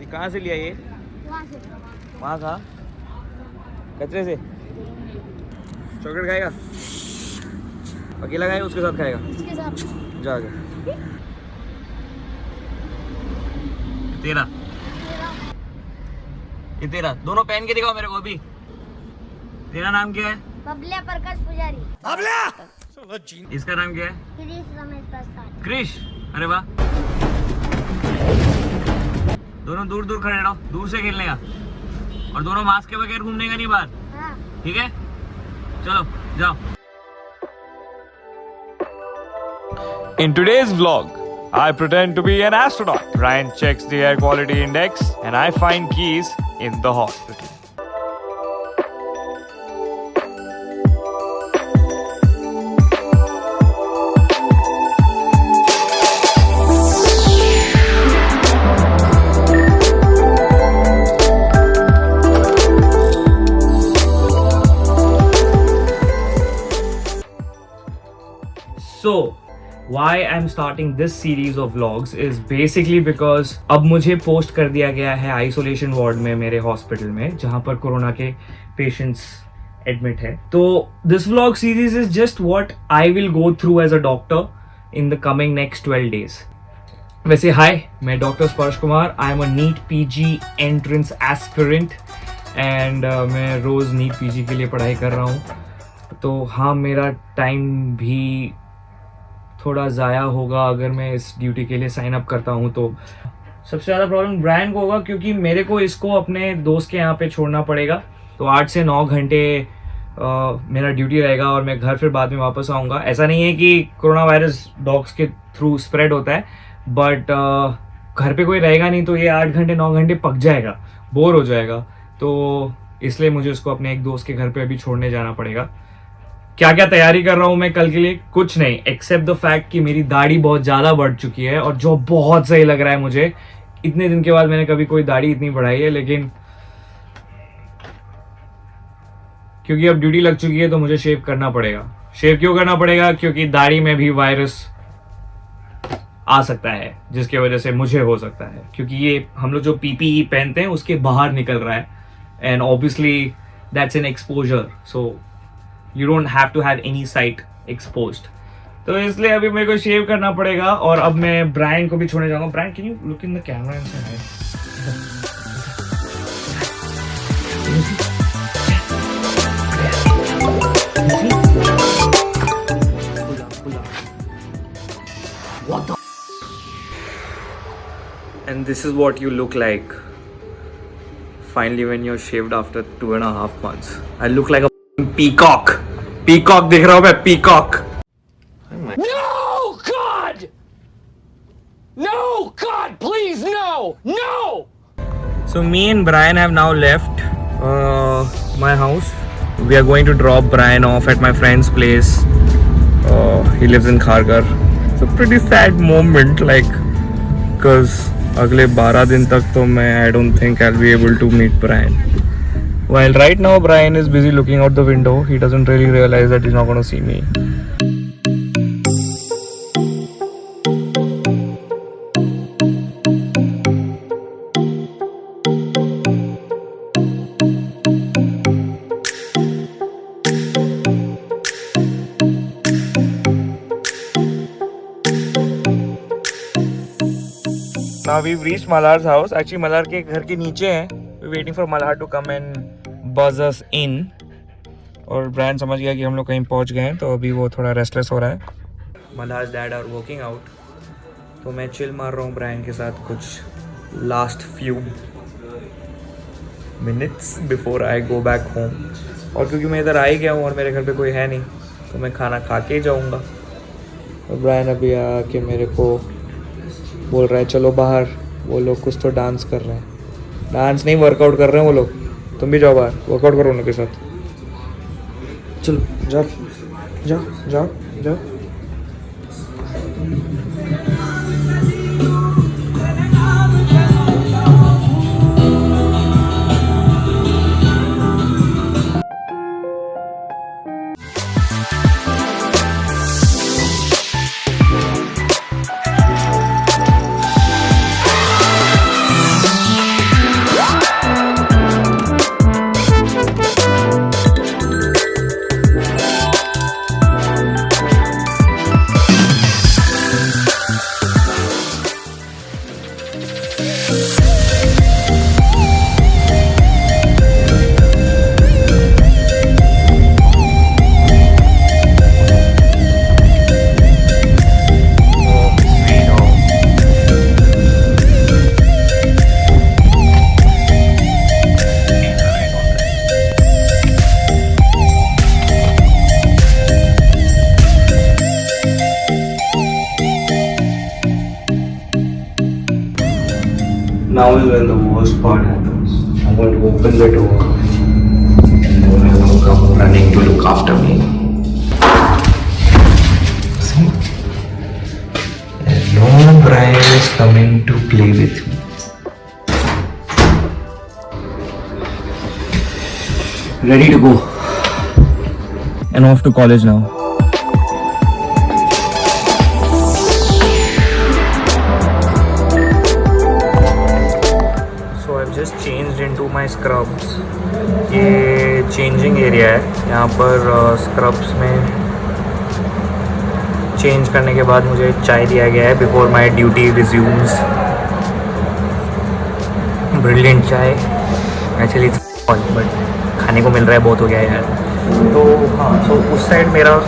कहाँ से लिया ये? वहाँ कहाँ? कचरे से। चॉकलेट खाएगा? अकेला खाएगा उसके साथ खाएगा? उसके साथ। जाके तेरा ये तेरा दोनों पहन के दिखाओ मेरे को अभी। तेरा नाम क्या है? बबलिया प्रकाश पुजारी। बबलिया। इसका नाम क्या है? क्रिश रमेश प्रसाद। क्रिश। अरे वाह। दोनों दूर दूर खड़े रहो, दूर से खेलने का, और दोनों मास्क के बगैर घूमने का नहीं बाहर। हाँ। ठीक है, चलो जाओ। In today's vlog, I pretend to be an astronaut. Ryan checks the air quality index and I find keys in the hospital. So, why I'm starting this series of vlogs is basically because अब मुझे post कर दिया गया है isolation ward में मेरे hospital में, जहाँ पर कोरोना के पेशेंट्स एडमिट है। तो this vlog series is just what I will go through as a doctor in the coming next 12 days। वैसे हाय, मैं doctor Sparsh Kumar, I am a NEET PG entrance aspirant and मैं रोज NEET PG के लिए पढ़ाई कर रहा हूँ। तो हाँ, मेरा टाइम भी थोड़ा ज़ाया होगा अगर मैं इस ड्यूटी के लिए साइन अप करता हूँ। तो सबसे ज़्यादा प्रॉब्लम ब्रायन को होगा, क्योंकि मेरे को इसको अपने दोस्त के यहाँ पे छोड़ना पड़ेगा। तो 8 से 9 घंटे मेरा ड्यूटी रहेगा और मैं घर फिर बाद में वापस आऊँगा। ऐसा नहीं है कि कोरोना वायरस डॉग्स के थ्रू स्प्रेड होता है, बट घर पे कोई रहेगा नहीं, तो ये 8 घंटे 9 घंटे पक जाएगा, बोर हो जाएगा। तो इसलिए मुझे उसको अपने एक दोस्त के घर पे अभी छोड़ने जाना पड़ेगा। क्या क्या तैयारी कर रहा हूँ मैं कल के लिए? कुछ नहीं, एक्सेप्ट द फैक्ट कि मेरी दाढ़ी बहुत ज़्यादा बढ़ चुकी है, और जो बहुत सही लग रहा है मुझे। इतने दिन के बाद मैंने कभी कोई दाढ़ी इतनी बढ़ाई है, लेकिन क्योंकि अब ड्यूटी लग चुकी है तो मुझे शेव करना पड़ेगा। शेव क्यों करना पड़ेगा? क्योंकि दाढ़ी में भी वायरस आ सकता है, जिसकी वजह से मुझे हो सकता है, क्योंकि ये हम लोग जो पीपीई पहनते हैं उसके बाहर निकल रहा है, and obviously that's an exposure, so you don't have to have any site exposed। तो इसलिए अभी मेरे को शेव करना पड़ेगा, और अब मैं ब्रायन को भी छोड़ने जाऊंगा। Brian, can you look in the camera and say hi? What the? And this is what you look like finally when you're shaved after 2.5 months। I look like a peacock. Peacock दिख रहा हूं मैं, peacock. No, God! No, God, please, no! No! So me and Brian have now left my house. We are going to drop Brian off at my friend's place. He lives in Kharghar. It's a pretty sad moment, like, because अगले 12 दिन तक तो मैं I don't think I'll be able to meet Brian. While right now Brian is busy looking out the window, he doesn't really realize that he's not going to see me. Now we've reached Malar's house. Actually Malar के घर के नीचे हैं. We're waiting for Malar to come and buzz us in. और Brian समझ गया कि हम लोग कहीं पहुंच गए हैं, तो अभी वो थोड़ा रेस्टलेस हो रहा है। Malar's dad are working out, तो मैं चिल मार रहा हूँ ब्रायन के साथ कुछ last few minutes before I go back home। और क्योंकि मैं इधर आ ही गया हूँ और मेरे घर पे कोई है नहीं, तो मैं खाना खा के जाऊँगा। और ब्रायन अभी आके मेरे को बोल रहा है चलो बाहर, वो लोग कुछ तो डांस कर रहे हैं। डांस नहीं, वर्कआउट कर रहे हैं वो लोग। तुम भी जाओ बाहर, वर्कआउट करो उनके साथ। चलो जाओ जाओ जाओ जाओ। Now is when the worst part happens. I'm going to open the door and no one will come running to look after me. See? And no Brian is coming to play with me. Ready to go. And off to college now. Just changed into my scrubs. ये changing area है. यहाँ पर scrubs में change करने के बाद मुझे चाय दिया गया है before my duty resumes. Brilliant चाय. एक्चुअली बट खाने को मिल रहा है बहुत हो गया है यार. तो हाँ, तो उस साइड मेरा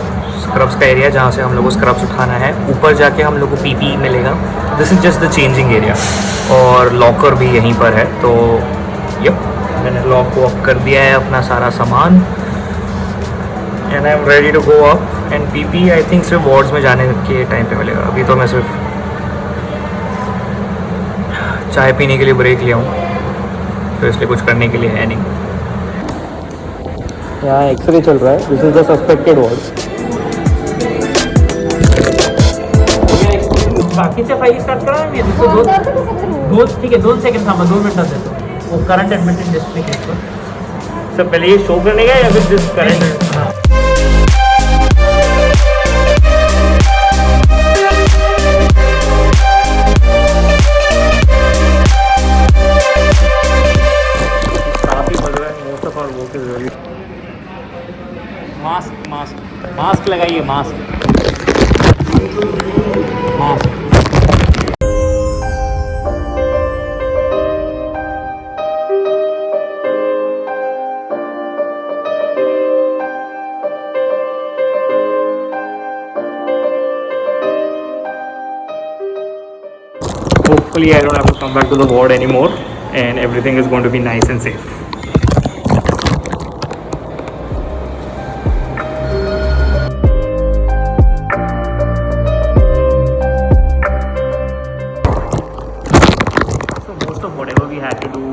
स्क्रब्स का एरिया जहाँ से हम लोग को स्क्रब्स उठाना है. ऊपर जाके हम लोग को पीपी मिलेगा. This is just the changing area. और लॉकर भी यहीं पर है. तो यप, मैंने लॉक वॉक कर दिया है अपना सारा सामान. And I am ready to go up. And PP I think सिर्फ वार्ड्स में जाने के टाइम पे मिलेगा. अभी तो मैं सिर्फ चाय पीने के लिए ब्रेक लिया हूँ, तो इसलिए कुछ करने के लिए है नहीं. यहाँ एक्सरे चल रहा है. This is the suspected ward. बाकी से फाइल स्टार्ट करा है. दो ठीक है, 2 सेकंड थांबा, 2 मिनट देतो. वो करंट एडमिटेड डिस्प्ले केस पर सर पहले ये शो करने का या फिर दिस करंट? काफी मजा है. Most of our work is really. Mask लगाइए. Mask Hopefully I don't have to come back to the ward anymore and everything is going to be nice and safe. So most of whatever we had to do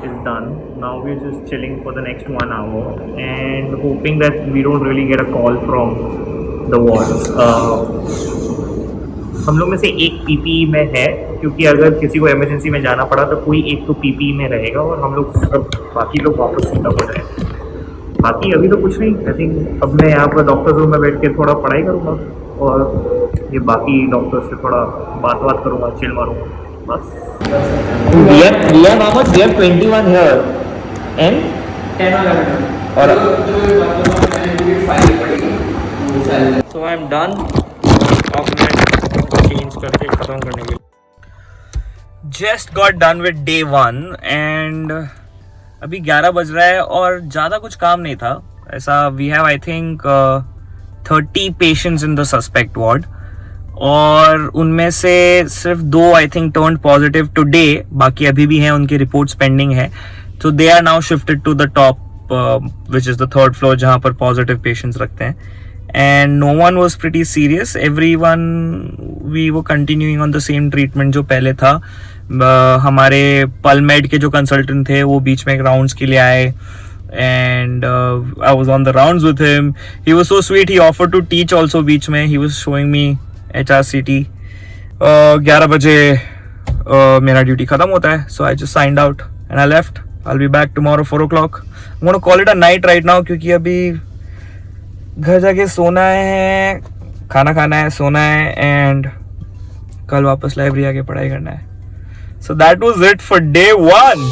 is done. Now we're just chilling for the next 1 hour and hoping that we don't really get a call from the wards. हम लोग में से एक PPE में है, क्योंकि अगर किसी को इमरजेंसी में जाना पड़ा तो कोई एक तो पीपीई में रहेगा और हम लोग सब बाकी लोग वापस सीधा हो जाएंगे. बाकी अभी तो कुछ नहीं. आई थिंक अब मैं यहाँ पर डॉक्टर्स रूम में बैठ के थोड़ा पढ़ाई करूँगा और ये बाकी डॉक्टर्स से थोड़ा बात करूँगा, चिल मारूँगा बस. We have how much? We have 21 here and 10 or 11. So I am done. Change करके ख़त्म करने के लिए. Just got done with day 1 and अभी 11 बज रहा है और ज़्यादा कुछ काम नहीं था ऐसा. We have I think 30 patients in the suspect ward और उनमें से सिर्फ 2 I think turned positive today. बाकी अभी भी हैं, उनकी रिपोर्ट्स पेंडिंग है. तो they are now shifted to the top which is the 3rd floor जहाँ पर पॉजिटिव पेशेंट्स रखते हैं. And no one was pretty serious. Everyone, we were continuing on the same treatment जो पहले था. हमारे पलमेड के जो कंसल्टेंट थे वो बीच में राउंड्स के लिए आए and I was on the rounds with him. He was so sweet. He offered to teach also बीच में. He was showing me HRCT. 11 बजे मेरा ड्यूटी खत्म होता है, so I just signed out and I left. I'll be back tomorrow 4 o'clock. I'm going to call it a night right now क्योंकि अभी घर जाके सोना है, खाना खाना है, सोना है एंड कल वापस लाइब्रेरी आके पढ़ाई करना है. So that was it for day 1.